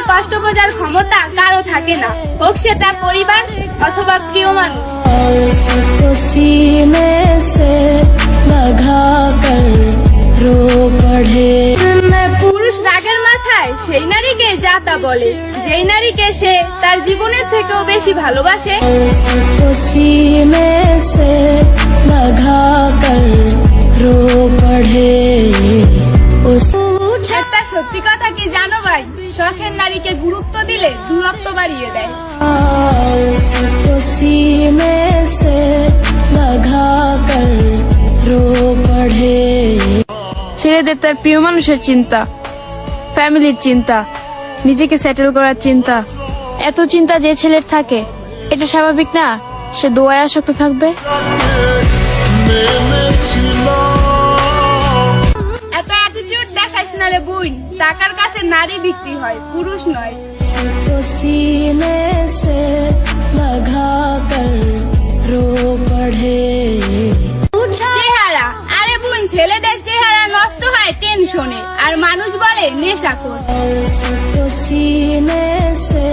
কষ্ট বোঝার ক্ষমতা কারো থাকে না, হোক সেটা পরিবার অথবা প্রিয় মানুষ। उसको सीने से लगा कर रो पड़े। পুরুষ রাগের মাথায় সেই নারীকে যা তা বলে, যেই নারীকে সে তার জীবনের থেকেও বেশি ভালোবাসে। उसको सीने से लगा कर रो पड़े। একটা সত্যি কথা কি জানো ভাই, শখের নারীকে গুরুত্ব দিলে দূরত্ব বাড়িয়ে দেয়। उसको सीने से लगा कर रो पड़े। ছেলেদের তার প্রিয় মানুষের চিন্তা, ফ্যামিলির চিন্তা, নিজেকে সেটেল করার চিন্তা, এত চিন্তা যে ছেলের থাকে, এটা স্বাভাবিক না সে দোয়ায় আসক্ত থাকবে? এত অ্যাটিটিউড দেখাইস না রে বুই, টাকার কাছে নারী বিক্রি হয়, পুরুষ নয়। उसको सीने से लगा कर रो पड़े। চেহারা, আরে বুই ছেলেদের চেহারা নষ্ট হয় টেনশনে, আর মানুষ বলে নেশাখোর। उसको सीने से